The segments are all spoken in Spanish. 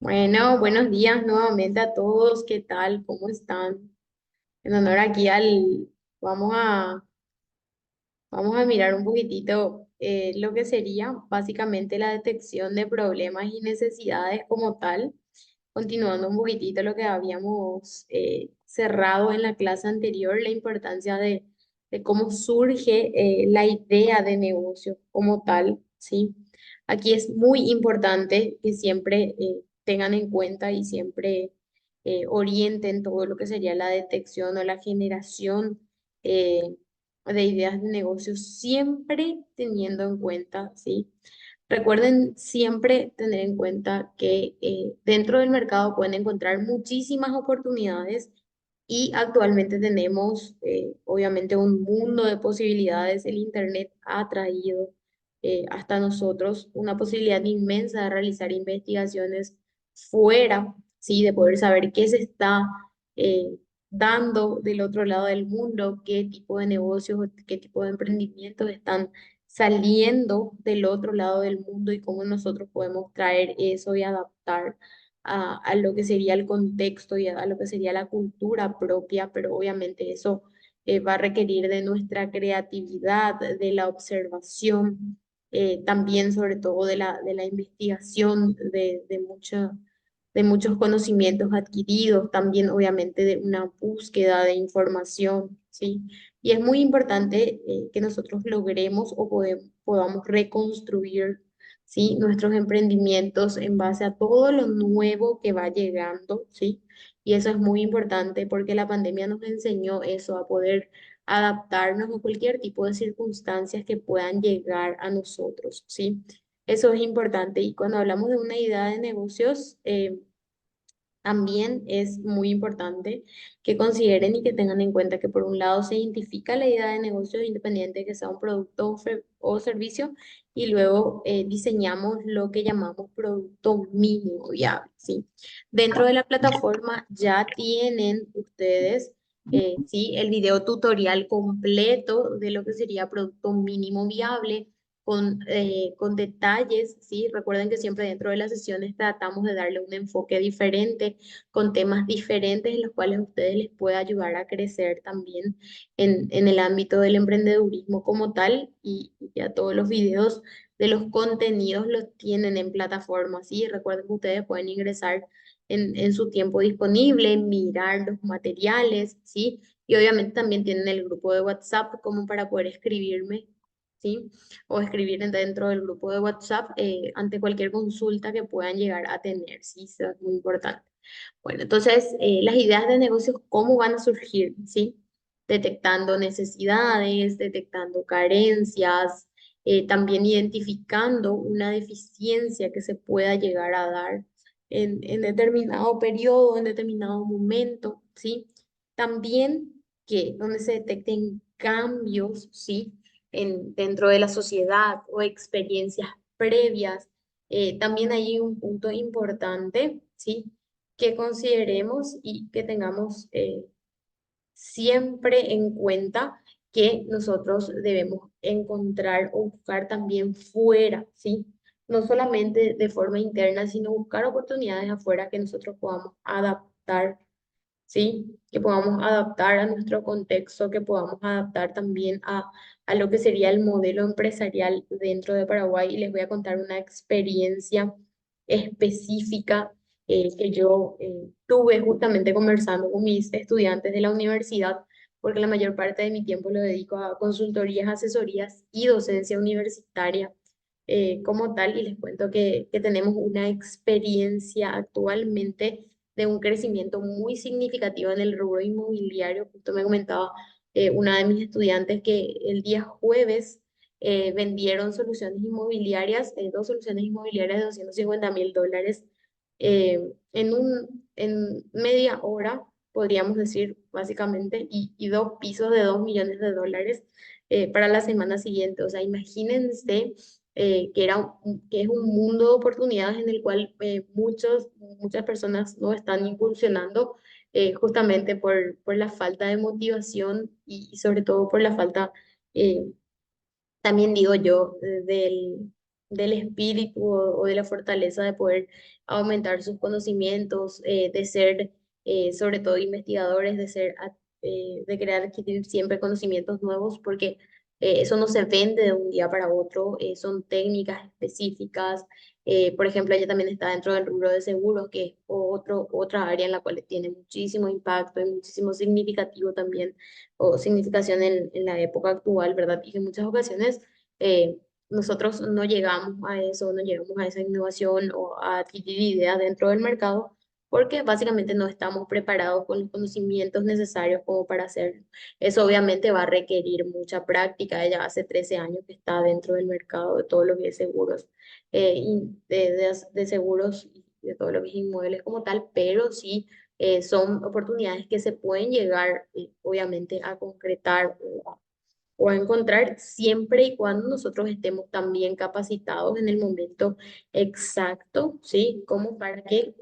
Bueno, buenos días nuevamente a todos. ¿Qué tal? ¿Cómo están? En honor aquí vamos a, vamos a mirar un poquitito lo que sería básicamente la detección de problemas y necesidades como tal, continuando un poquitito lo que habíamos cerrado en la clase anterior, la importancia de cómo surge la idea de negocio como tal, ¿sí? Aquí es muy importante que siempre tengan en cuenta y siempre orienten todo lo que sería la detección o la generación eh, de ideas de negocio, siempre teniendo en cuenta, ¿sí? Recuerden siempre tener en cuenta que dentro del mercado pueden encontrar muchísimas oportunidades y actualmente tenemos obviamente un mundo de posibilidades. El Internet ha traído hasta nosotros una posibilidad inmensa de realizar investigaciones fuera, ¿sí? De poder saber qué se está eh, dando del otro lado del mundo, qué tipo de negocios, qué tipo de emprendimientos están saliendo del otro lado del mundo y cómo nosotros podemos traer eso y adaptar a lo que sería el contexto y a lo que sería la cultura propia, pero obviamente eso va a requerir de nuestra creatividad, de la observación, también sobre todo de la investigación, de muchos conocimientos adquiridos, también obviamente de una búsqueda de información, ¿sí? Y es muy importante que nosotros logremos o podamos reconstruir, ¿sí? Nuestros emprendimientos en base a todo lo nuevo que va llegando, ¿sí? Y eso es muy importante porque la pandemia nos enseñó eso, a poder adaptarnos a cualquier tipo de circunstancias que puedan llegar a nosotros, ¿sí? Eso es importante. Y cuando hablamos de una idea de negocios, también es muy importante que consideren y que tengan en cuenta que por un lado se identifica la idea de negocio independiente de que sea un producto o servicio y luego diseñamos lo que llamamos producto mínimo viable, ¿sí? Dentro de la plataforma ya tienen ustedes, ¿sí? El video tutorial completo de lo que sería producto mínimo viable con detalles, ¿sí? Recuerden que siempre dentro de las sesiones tratamos de darle un enfoque diferente, con temas diferentes en los cuales a ustedes les puede ayudar a crecer también en el ámbito del emprendedurismo como tal y ya todos los videos de los contenidos los tienen en plataforma, ¿sí? Recuerden que ustedes pueden ingresar en su tiempo disponible, mirar los materiales, ¿sí? Y obviamente también tienen el grupo de WhatsApp como para poder escribirme, ¿sí? O escribir dentro del grupo de WhatsApp ante cualquier consulta que puedan llegar a tener, ¿sí? Eso es muy importante. Bueno, entonces, las ideas de negocios, ¿cómo van a surgir? ¿Sí? Detectando necesidades, detectando carencias, también identificando una deficiencia que se pueda llegar a dar en determinado periodo, en determinado momento, ¿sí? También que donde se detecten cambios, ¿sí? Dentro de la sociedad o experiencias previas. También hay un punto importante, ¿sí? Que consideremos y que tengamos siempre en cuenta que nosotros debemos encontrar o buscar también fuera, ¿sí? No solamente de forma interna, sino buscar oportunidades afuera que nosotros podamos adaptar, ¿sí? Que podamos adaptar a nuestro contexto, que podamos adaptar también a lo que sería el modelo empresarial dentro de Paraguay. Y les voy a contar una experiencia específica que yo tuve justamente conversando con mis estudiantes de la universidad, porque la mayor parte de mi tiempo lo dedico a consultorías, asesorías y docencia universitaria. Como tal, y les cuento que tenemos una experiencia actualmente de un crecimiento muy significativo en el rubro inmobiliario. Justo me comentaba una de mis estudiantes que el día jueves vendieron soluciones inmobiliarias, dos soluciones inmobiliarias de $250.000 en media hora, podríamos decir básicamente, y dos pisos de $2 millones para la semana siguiente. O sea, imagínense que es un mundo de oportunidades en el cual muchas personas no están incursionando justamente por la falta de motivación y sobre todo por la falta, eh, también digo yo, del espíritu o de la fortaleza de poder aumentar sus conocimientos, de ser sobre todo investigadores, de querer adquirir siempre conocimientos nuevos, porque eso no se vende de un día para otro, son técnicas específicas. Por ejemplo, ella también está dentro del rubro de seguros, que es otra área en la cual tiene muchísimo impacto y muchísimo significativo también, o significación en la época actual, ¿verdad? Y que en muchas ocasiones nosotros no llegamos a eso, no llegamos a esa innovación o a adquirir ideas dentro del mercado, porque básicamente no estamos preparados con los conocimientos necesarios como para hacerlo. Eso obviamente va a requerir mucha práctica. Ella hace 13 años que está dentro del mercado de todo lo que es seguros, de seguros y de todo lo que es inmuebles como tal, pero sí son oportunidades que se pueden llegar, obviamente, a concretar o a encontrar siempre y cuando nosotros estemos también capacitados en el momento exacto, ¿sí? Como para que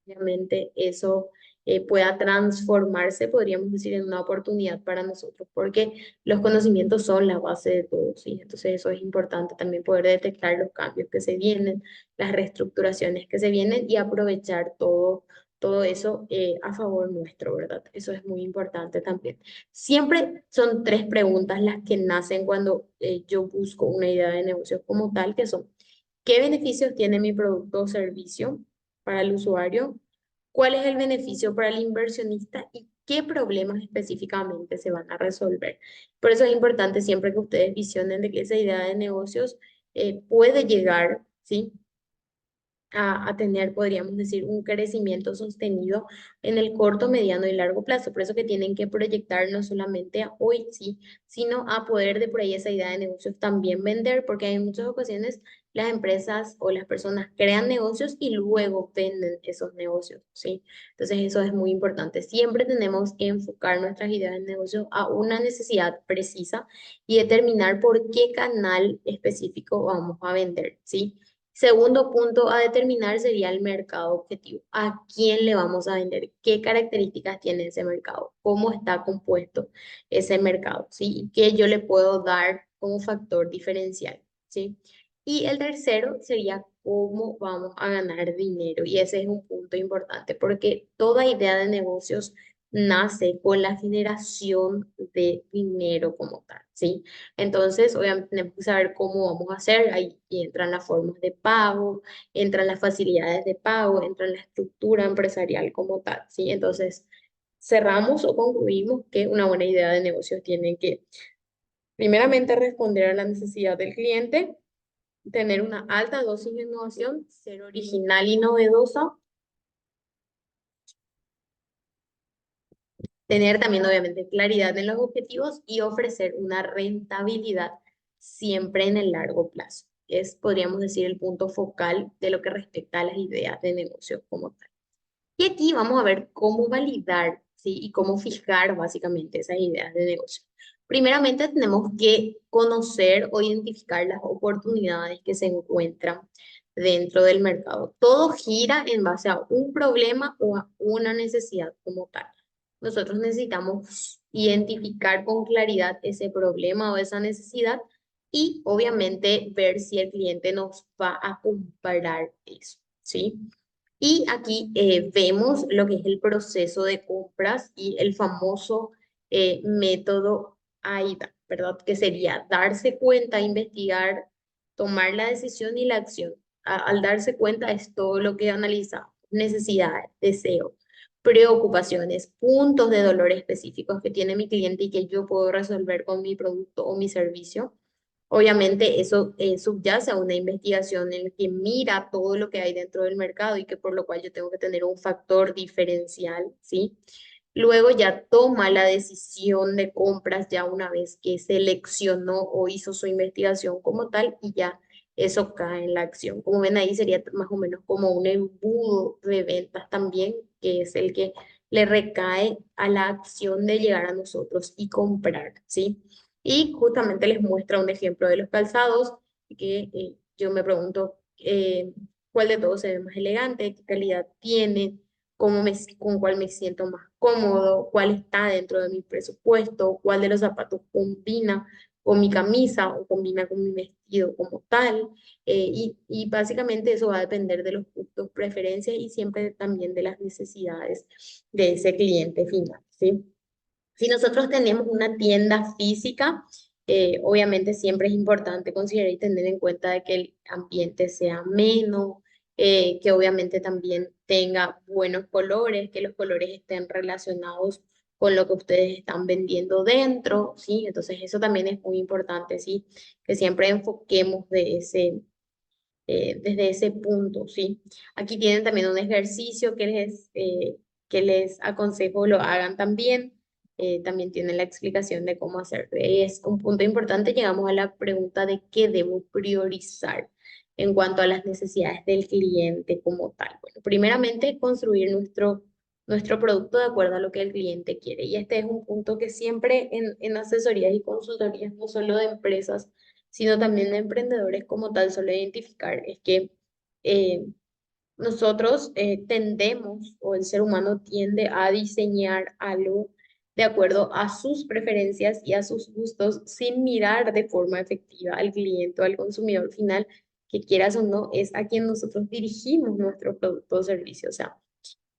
obviamente eso pueda transformarse, podríamos decir, en una oportunidad para nosotros, porque los conocimientos son la base de todo, ¿sí? Entonces eso es importante también poder detectar los cambios que se vienen, las reestructuraciones que se vienen y aprovechar todo eso a favor nuestro, ¿verdad? Eso es muy importante también. Siempre son tres preguntas las que nacen cuando yo busco una idea de negocio como tal, que son, ¿qué beneficios tiene mi producto o servicio para el usuario? ¿Cuál es el beneficio para el inversionista? ¿Y qué problemas específicamente se van a resolver? Por eso es importante siempre que ustedes visionen de que esa idea de negocios puede llegar, ¿sí? A tener, podríamos decir, un crecimiento sostenido en el corto, mediano y largo plazo. Por eso que tienen que proyectar no solamente a hoy, sí, sino a poder de por ahí esa idea de negocios también vender, porque hay en muchas ocasiones las empresas o las personas crean negocios y luego venden esos negocios, ¿sí? Entonces eso es muy importante. Siempre tenemos que enfocar nuestras ideas de negocio a una necesidad precisa y determinar por qué canal específico vamos a vender, ¿sí? Segundo punto a determinar sería el mercado objetivo. ¿A quién le vamos a vender? ¿Qué características tiene ese mercado? ¿Cómo está compuesto ese mercado? ¿Sí? ¿Qué yo le puedo dar como factor diferencial? ¿Sí? Y el tercero sería cómo vamos a ganar dinero. Y ese es un punto importante porque toda idea de negocios nace con la generación de dinero como tal, ¿sí? Entonces, obviamente tenemos que saber cómo vamos a hacer. Ahí entran las formas de pago, entran las facilidades de pago, entran la estructura empresarial como tal, ¿sí? Entonces, cerramos o concluimos que una buena idea de negocio tiene que, primeramente, responder a la necesidad del cliente, tener una alta dosis de innovación, ser original y novedosa, tener también, obviamente, claridad en los objetivos y ofrecer una rentabilidad siempre en el largo plazo. Es, podríamos decir, el punto focal de lo que respecta a las ideas de negocio como tal. Y aquí vamos a ver cómo validar, ¿sí? Y cómo fijar básicamente esas ideas de negocio. Primeramente, tenemos que conocer o identificar las oportunidades que se encuentran dentro del mercado. Todo gira en base a un problema o a una necesidad como tal. Nosotros necesitamos identificar con claridad ese problema o esa necesidad y obviamente ver si el cliente nos va a comprar eso, ¿sí? Y aquí vemos lo que es el proceso de compras y el famoso método AIDA, ¿verdad? Que sería darse cuenta, investigar, tomar la decisión y la acción. Al darse cuenta es todo lo que analiza, necesidades, deseos, preocupaciones, puntos de dolor específicos que tiene mi cliente y que yo puedo resolver con mi producto o mi servicio. Obviamente eso subyace a una investigación en la que mira todo lo que hay dentro del mercado y que por lo cual yo tengo que tener un factor diferencial, ¿sí? Luego ya toma la decisión de compras ya una vez que seleccionó o hizo su investigación como tal y ya eso cae en la acción. Como ven ahí sería más o menos como un embudo de ventas también, que es el que le recae a la acción de llegar a nosotros y comprar, ¿sí? Y justamente les muestra un ejemplo de los calzados que yo me pregunto cuál de todos se ve más elegante, qué calidad tiene, con cuál me siento más cómodo, cuál está dentro de mi presupuesto, cuál de los zapatos combina con mi camisa o combina con mi vestido como tal. Y básicamente eso va a depender de los gustos, preferencias y siempre también de las necesidades de ese cliente final, ¿sí? Si nosotros tenemos una tienda física, obviamente siempre es importante considerar y tener en cuenta de que el ambiente sea ameno, que obviamente también tenga buenos colores, que los colores estén relacionados con lo que ustedes están vendiendo dentro, ¿sí? Entonces eso también es muy importante, ¿sí? Que siempre enfoquemos desde ese punto, ¿sí? Aquí tienen también un ejercicio que les aconsejo lo hagan también. También tienen la explicación de cómo hacer. Es un punto importante. Llegamos a la pregunta de qué debo priorizar en cuanto a las necesidades del cliente como tal. Bueno, primeramente, construir nuestro producto de acuerdo a lo que el cliente quiere. Y este es un punto que siempre en asesorías y consultorías, no solo de empresas, sino también de emprendedores como tal, solo identificar es que eh, nosotros tendemos o el ser humano tiende a diseñar algo de acuerdo a sus preferencias y a sus gustos sin mirar de forma efectiva al cliente o al consumidor final, que quieras o no, es a quien nosotros dirigimos nuestro producto o servicio. O sea,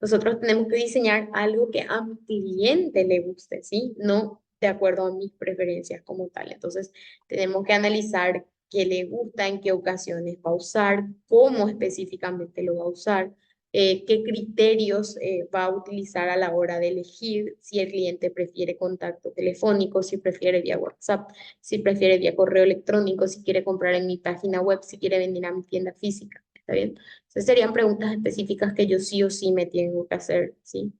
nosotros tenemos que diseñar algo que a mi cliente le guste, ¿sí? No de acuerdo a mis preferencias como tal. Entonces, tenemos que analizar qué le gusta, en qué ocasiones va a usar, cómo específicamente lo va a usar, qué criterios va a utilizar a la hora de elegir si el cliente prefiere contacto telefónico, si prefiere vía WhatsApp, si prefiere vía correo electrónico, si quiere comprar en mi página web, si quiere venir a mi tienda física. ¿Está bien? Esas serían preguntas específicas que yo sí o sí me tengo que hacer, ¿sí?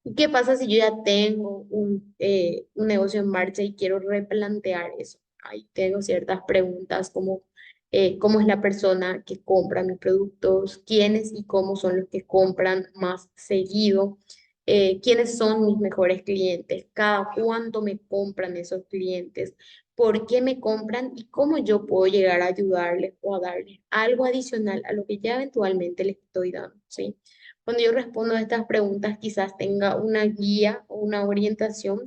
¿Y qué pasa si yo ya tengo un negocio en marcha y quiero replantear eso? Ahí tengo ciertas preguntas como cómo es la persona que compra mis productos, quiénes y cómo son los que compran más seguido, quiénes son mis mejores clientes, cada cuánto me compran esos clientes, por qué me compran y cómo yo puedo llegar a ayudarles o a darles algo adicional a lo que ya eventualmente les estoy dando, ¿sí? Cuando yo respondo a estas preguntas, quizás tenga una guía o una orientación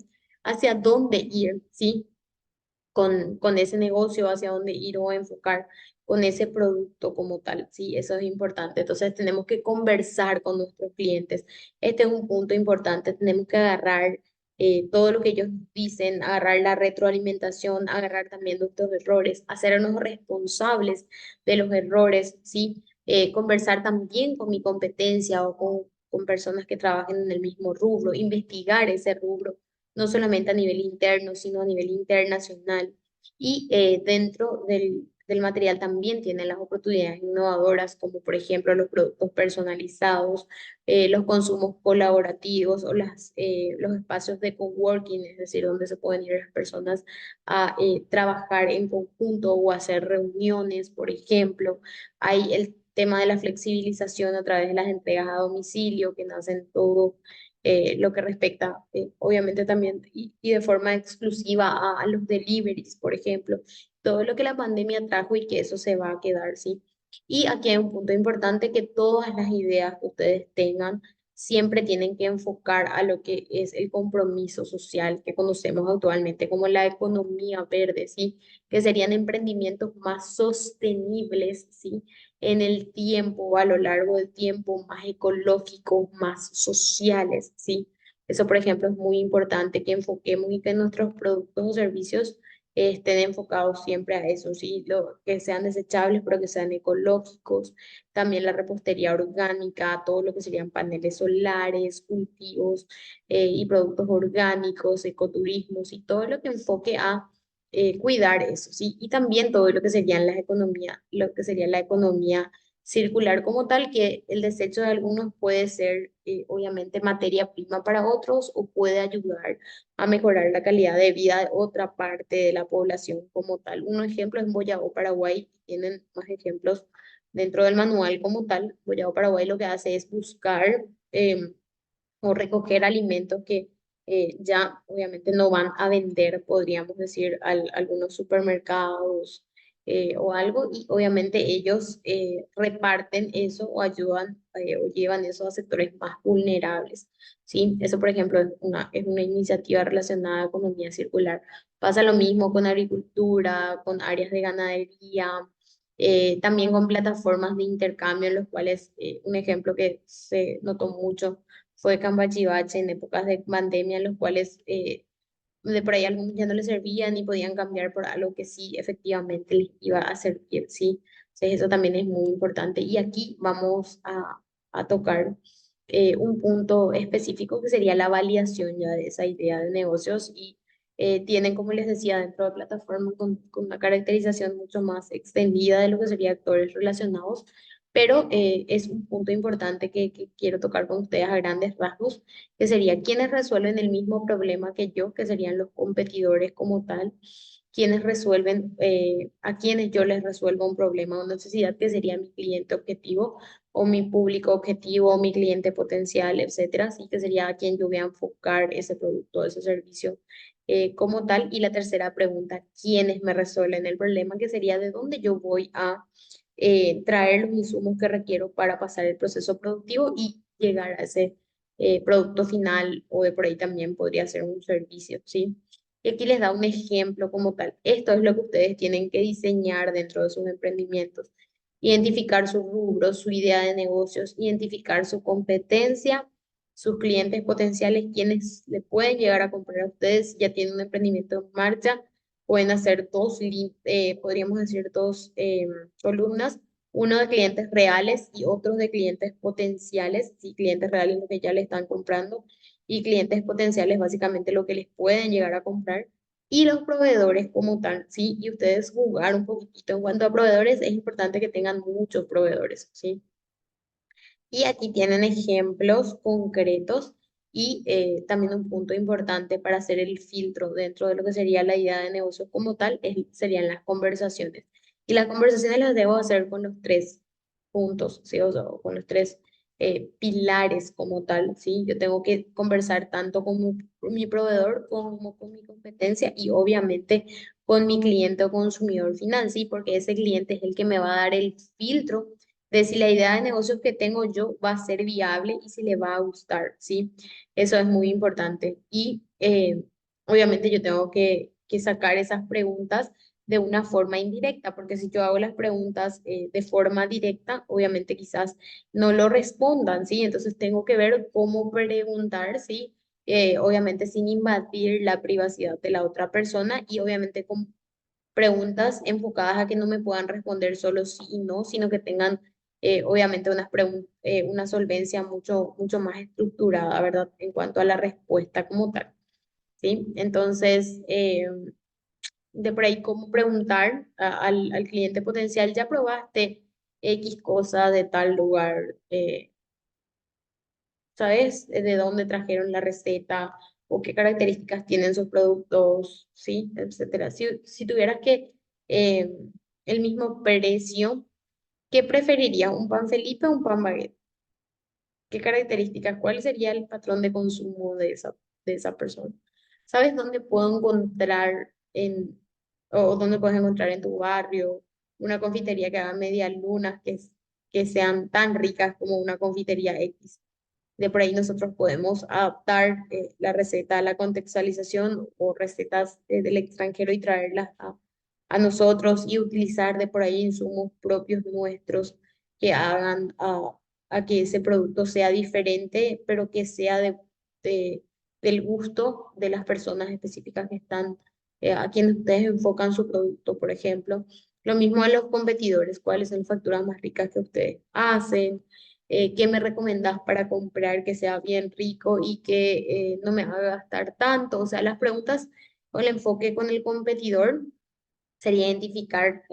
hacia dónde ir, ¿sí? Con ese negocio, hacia dónde ir o enfocar con ese producto como tal, ¿sí? Eso es importante. Entonces tenemos que conversar con nuestros clientes. Este es un punto importante. Tenemos que agarrar todo lo que ellos dicen, agarrar la retroalimentación, agarrar también nuestros errores, hacernos responsables de los errores, ¿sí? Conversar también con mi competencia o con personas que trabajen en el mismo rubro, investigar ese rubro no solamente a nivel interno, sino a nivel internacional. Y dentro del material también tienen las oportunidades innovadoras, como por ejemplo los productos personalizados, los consumos colaborativos o los espacios de coworking, es decir, donde se pueden ir las personas a trabajar en conjunto o hacer reuniones, por ejemplo. Hay el tema de la flexibilización a través de las entregas a domicilio, que nacen todo lo que respecta, obviamente también, y de forma exclusiva a los deliveries, por ejemplo, todo lo que la pandemia trajo y que eso se va a quedar, ¿sí? Y aquí hay un punto importante que todas las ideas que ustedes tengan siempre tienen que enfocar a lo que es el compromiso social que conocemos actualmente como la economía verde, ¿sí? Que serían emprendimientos más sostenibles, ¿sí? En el tiempo, a lo largo del tiempo, más ecológicos, más sociales, ¿sí? Eso, por ejemplo, es muy importante que enfoquemos y que nuestros productos o servicios estén enfocados siempre a eso, ¿sí? Que sean desechables, pero que sean ecológicos. También la repostería orgánica, todo lo que serían paneles solares, cultivos y productos orgánicos, ecoturismos y todo lo que enfoque a cuidar eso, ¿sí? Y también todo lo que serían las economías, lo que sería la economía circular como tal, que el desecho de algunos puede ser obviamente materia prima para otros o puede ayudar a mejorar la calidad de vida de otra parte de la población como tal. Un ejemplo es Boyao, Paraguay, tienen más ejemplos dentro del manual como tal. Boyao, Paraguay lo que hace es buscar o recoger alimentos que ya obviamente no van a vender, podríamos decir, algunos supermercados o algo, y obviamente ellos reparten eso o ayudan o llevan eso a sectores más vulnerables, ¿sí? Eso, por ejemplo, es una iniciativa relacionada a economía circular. Pasa lo mismo con agricultura, con áreas de ganadería, también con plataformas de intercambio, en los cuales un ejemplo que se notó mucho fue Cambachivache en épocas de pandemia, en los cuales de por ahí algunos ya no les servían y podían cambiar por algo que sí efectivamente les iba a servir, ¿sí? Entonces eso también es muy importante. Y aquí vamos a tocar un punto específico que sería la validación ya de esa idea de negocios y tienen, como les decía, dentro de plataformas con una caracterización mucho más extendida de lo que serían actores relacionados, pero es un punto importante que quiero tocar con ustedes a grandes rasgos, que sería quienes resuelven el mismo problema que yo, que serían los competidores como tal, quienes resuelven, a quienes yo les resuelvo un problema o necesidad, que sería mi cliente objetivo o mi público objetivo o mi cliente potencial, etcétera, así que sería a quien yo voy a enfocar ese producto, ese servicio como tal. Y la tercera pregunta, ¿quiénes me resuelven el problema? Que sería de dónde yo voy a traer los insumos que requiero para pasar el proceso productivo y llegar a ese producto final, o de por ahí también podría ser un servicio, ¿sí? Y aquí les da un ejemplo como tal. Esto es lo que ustedes tienen que diseñar dentro de sus emprendimientos. Identificar sus rubros, su idea de negocios, identificar su competencia, sus clientes potenciales, quienes le pueden llegar a comprar a ustedes si ya tienen un emprendimiento en marcha. Pueden hacer podríamos decir dos columnas, uno de clientes reales y otros de clientes potenciales, sí, clientes reales lo que ya le están comprando y clientes potenciales básicamente lo que les pueden llegar a comprar, y los proveedores como tal, ¿sí? Y ustedes jugar un poquitito en cuanto a proveedores, es importante que tengan muchos proveedores, ¿sí? Y aquí tienen ejemplos concretos y también un punto importante para hacer el filtro dentro de lo que sería la idea de negocio como tal, serían las conversaciones. Y las conversaciones las debo hacer con los tres puntos, ¿sí? O sea, con los tres pilares como tal, ¿sí? Yo tengo que conversar tanto con mi proveedor como con mi competencia y obviamente con mi cliente o consumidor final, ¿sí? Porque ese cliente es el que me va a dar el filtro de si la idea de negocios que tengo yo va a ser viable y si le va a gustar, ¿sí? Eso es muy importante. Y obviamente yo tengo que sacar esas preguntas de una forma indirecta, porque si yo hago las preguntas de forma directa, obviamente quizás no lo respondan, ¿sí? Entonces tengo que ver cómo preguntar, ¿sí? Obviamente sin invadir la privacidad de la otra persona y obviamente con preguntas enfocadas a que no me puedan responder solo sí y no, sino que tengan obviamente una solvencia mucho más estructurada, ¿verdad? En cuanto a la respuesta como tal, ¿sí? Entonces, de por ahí, ¿cómo preguntar al cliente potencial? ¿Ya probaste X cosa de tal lugar? ¿Sabes de dónde trajeron la receta o qué características tienen sus productos, sí, etcétera? Si tuvieras que eh, el mismo precio, ¿qué preferirías? ¿Un pan Felipe o un pan Baguette? ¿Qué características? ¿Cuál sería el patrón de consumo de esa persona? ¿Sabes dónde puedo encontrar o dónde puedes encontrar en tu barrio una confitería que haga medias lunas que sean tan ricas como una confitería X? De por ahí nosotros podemos adaptar la receta a la contextualización o recetas del extranjero y traerlas a nosotros y utilizar de por ahí insumos propios nuestros que hagan a que ese producto sea diferente, pero que sea de- del gusto de las personas específicas que están, a quienes ustedes enfocan su producto, por ejemplo. Lo mismo a los competidores, cuáles son las facturas más ricas que ustedes hacen, qué me recomendás para comprar que sea bien rico y que no me haga gastar tanto. O sea, las preguntas o el enfoque con el competidor sería identificar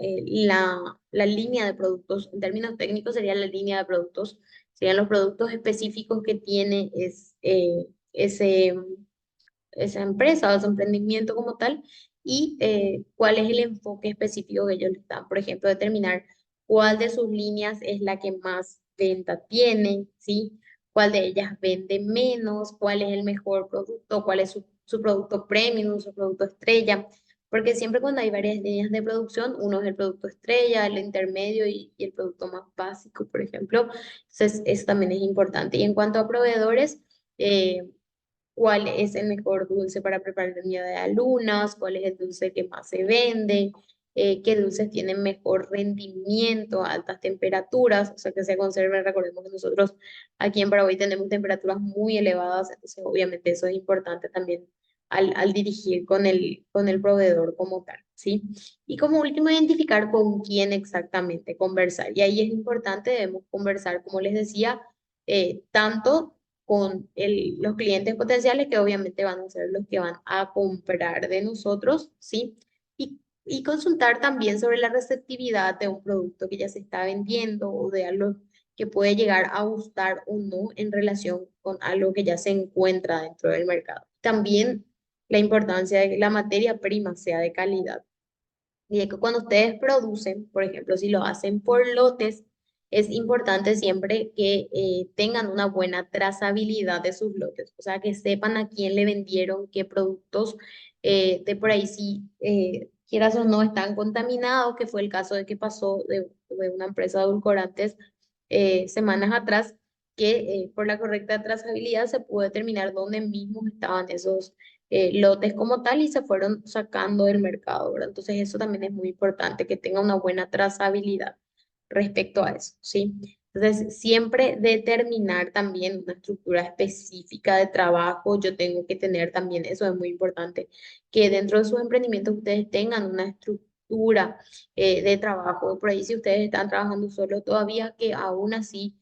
la línea de productos. En términos técnicos sería la línea de productos, serían los productos específicos que tiene ese, esa empresa o ese emprendimiento como tal, y cuál es el enfoque específico que ellos le dan. Por ejemplo, determinar cuál de sus líneas es la que más venta tiene, ¿sí? Cuál de ellas vende menos, cuál es el mejor producto, cuál es su producto premium, su producto estrella. porque siempre cuando hay varias líneas de producción, uno es el producto estrella, el intermedio y el producto más básico, por ejemplo. Entonces, eso también es importante. Y en cuanto a proveedores, eh, cuál es el mejor dulce para preparar el día de alumnas, cuál es el dulce que más se vende, qué dulces tienen mejor rendimiento a altas temperaturas, o sea, que se conserven. Recordemos que nosotros aquí en Paraguay tenemos temperaturas muy elevadas, entonces obviamente eso es importante también al dirigir con el proveedor como tal, ¿sí? Y como último, identificar con quién exactamente conversar. Y ahí es importante, debemos conversar, como les decía, tanto con los clientes potenciales que obviamente van a ser los que van a comprar de nosotros, ¿sí? Y consultar también sobre la receptividad de un producto que ya se está vendiendo o de algo que puede llegar a gustar o no en relación con algo que ya se encuentra dentro del mercado. También la importancia de que la materia prima sea de calidad. Y de que cuando ustedes producen, por ejemplo, si lo hacen por lotes, es importante siempre que tengan una buena trazabilidad de sus lotes, o sea, que sepan a quién le vendieron qué productos, de por ahí si quieras o no están contaminados, que fue el caso de que pasó de una empresa de edulcorantes semanas atrás, que por la correcta trazabilidad se pudo determinar dónde mismos estaban esos lotes como tal y se fueron sacando del mercado, ¿verdad? Entonces eso también es muy importante, que tenga una buena trazabilidad respecto a eso, ¿sí? Entonces, siempre determinar también una estructura específica de trabajo. Yo tengo que tener también, eso es muy importante, que dentro de sus emprendimientos ustedes tengan una estructura de trabajo. Por ahí, si ustedes están trabajando solo todavía, que aún así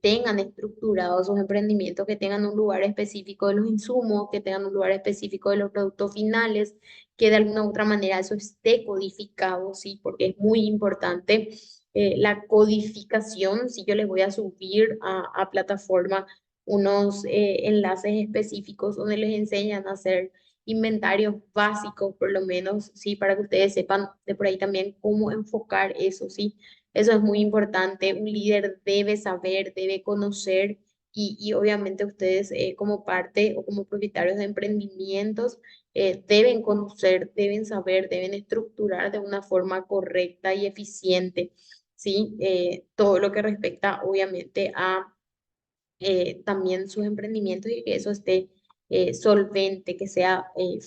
tengan estructurados sus emprendimientos, que tengan un lugar específico de los insumos, que tengan un lugar específico de los productos finales, que de alguna u otra manera eso esté codificado, ¿sí? Porque es muy importante la codificación. Si yo les voy a subir a plataforma unos enlaces específicos donde les enseñan a hacer inventarios básicos, por lo menos, ¿sí? Para que ustedes sepan de por ahí también cómo enfocar eso, ¿sí? Eso es muy importante. Un líder debe saber, debe conocer y obviamente ustedes como parte o como propietarios de emprendimientos deben conocer, deben saber, deben estructurar de una forma correcta y eficiente, ¿sí? Todo lo que respecta obviamente a también sus emprendimientos y que eso esté solvente, que sea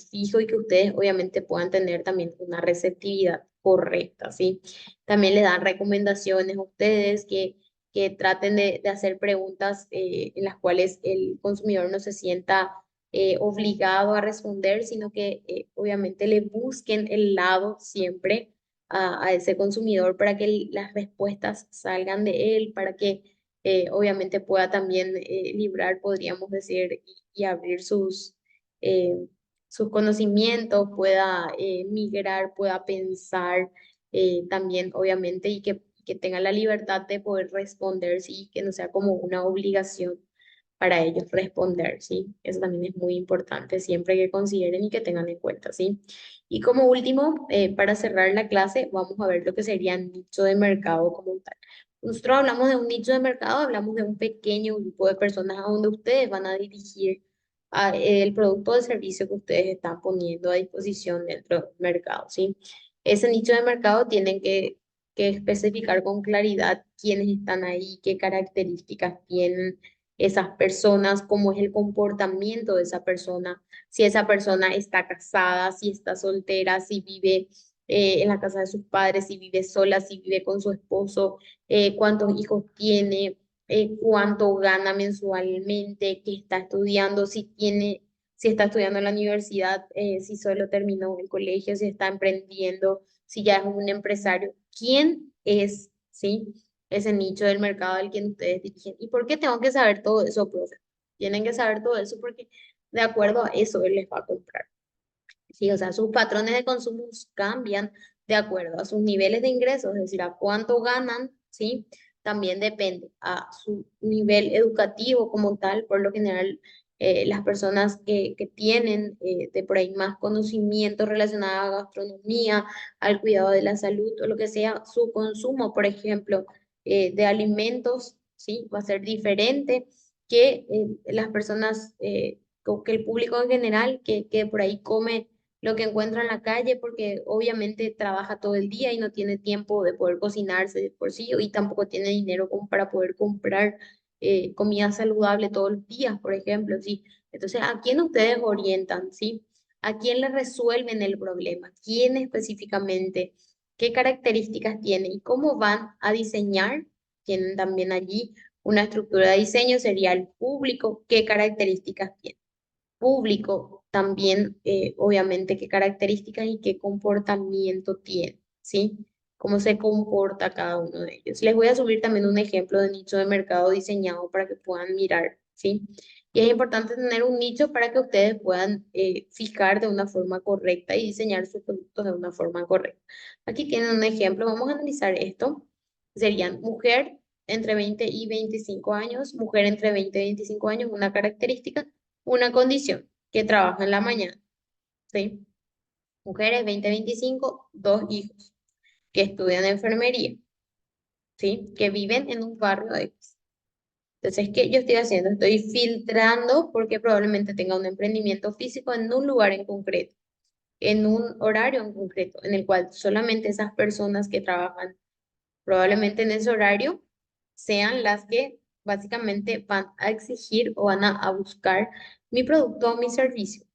fijo y que ustedes obviamente puedan tener también una receptividad correcta, ¿sí? También le dan recomendaciones a ustedes que traten de hacer preguntas en las cuales el consumidor no se sienta obligado a responder, sino que obviamente le busquen el lado siempre a ese consumidor para que las respuestas salgan de él, para que obviamente pueda también librar, podríamos decir, y abrir eh, sus conocimientos, pueda migrar, pueda pensar también, obviamente, y que tenga la libertad de poder responder, sí, que no sea como una obligación para ellos responder, ¿sí? Eso también es muy importante siempre que consideren y que tengan en cuenta, ¿sí? Y como último, para cerrar la clase, vamos a ver lo que sería nicho de mercado como tal. Nosotros hablamos de un nicho de mercado, hablamos de un pequeño grupo de personas a donde ustedes van a dirigir el producto o el servicio que ustedes están poniendo a disposición dentro del mercado, ¿sí? Ese nicho de mercado tienen que especificar con claridad quiénes están ahí, qué características tienen esas personas, cómo es el comportamiento de esa persona, si esa persona está casada, si está soltera, si vive en la casa de sus padres, si vive sola, si vive con su esposo, cuántos hijos tiene, cuánto gana mensualmente, qué está estudiando, si está estudiando en la universidad, si solo terminó el colegio, si está emprendiendo, si ya es un empresario. ¿Quién es, sí, ese nicho del mercado al que ustedes dirigen? ¿Y por qué tengo que saber todo eso, profe? Tienen que saber todo eso porque de acuerdo a eso él les va a comprar. Sí, o sea, sus patrones de consumo cambian de acuerdo a sus niveles de ingresos, es decir, a cuánto ganan, ¿sí? También depende a su nivel educativo como tal. Por lo general, las personas que tienen de por ahí más conocimiento relacionado a gastronomía, al cuidado de la salud o lo que sea, su consumo, por ejemplo, de alimentos, ¿sí? Va a ser diferente que las personas, que el público en general que por ahí come lo que encuentra en la calle, porque obviamente trabaja todo el día y no tiene tiempo de poder cocinarse de por sí, y tampoco tiene dinero como para poder comprar comida saludable todos los días, por ejemplo, ¿sí? Entonces, ¿a quién ustedes orientan, sí? ¿A quién le resuelven el problema? ¿Quién específicamente? ¿Qué características tiene? ¿Y cómo van a diseñar? Tienen también allí una estructura de diseño, sería el público, ¿qué características tiene? Público, también obviamente qué características y qué comportamiento tiene, ¿sí? Cómo se comporta cada uno de ellos. Les voy a subir también un ejemplo de nicho de mercado diseñado para que puedan mirar, ¿sí? Y es importante tener un nicho para que ustedes puedan fijar de una forma correcta y diseñar sus productos de una forma correcta. Aquí tienen un ejemplo, vamos a analizar esto. Serían mujer entre 20 y 25 años, mujer entre 20 y 25 años, una característica, una condición, que trabaja en la mañana, ¿sí? Mujeres 20-25, dos hijos, que estudian enfermería, ¿sí? Que viven en un barrio X. Entonces, ¿qué yo estoy haciendo? Estoy filtrando porque probablemente tenga un emprendimiento físico en un lugar en concreto, en un horario en concreto, en el cual solamente esas personas que trabajan probablemente en ese horario sean las que básicamente van a exigir o van a buscar mi producto o mi servicio.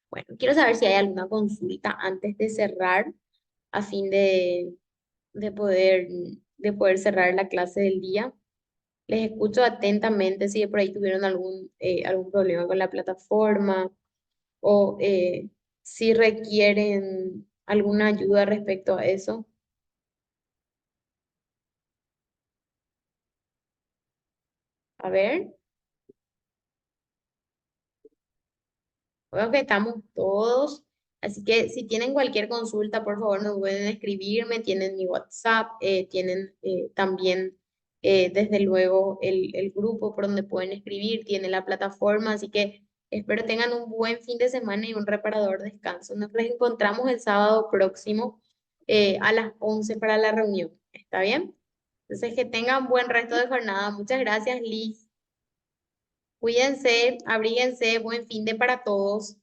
Bueno, quiero saber si hay alguna consulta antes de cerrar, a fin de poder, de poder cerrar la clase del día. Les escucho atentamente si por ahí tuvieron algún problema con la plataforma o si requieren alguna ayuda respecto a eso. A ver. Veo que estamos todos, así que si tienen cualquier consulta, por favor, no pueden escribirme, tienen mi WhatsApp, tienen también, desde luego, el grupo por donde pueden escribir, tienen la plataforma, así que espero tengan un buen fin de semana y un reparador descanso. Nos reencontramos el sábado próximo a las 11 para la reunión, ¿está bien? Entonces, que tengan buen resto de jornada. Muchas gracias, Liz. Cuídense, abríguense, buen fin de para todos.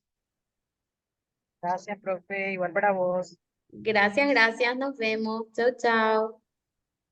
Gracias, profe. Igual para vos. Gracias, gracias, nos vemos. Chao, chao.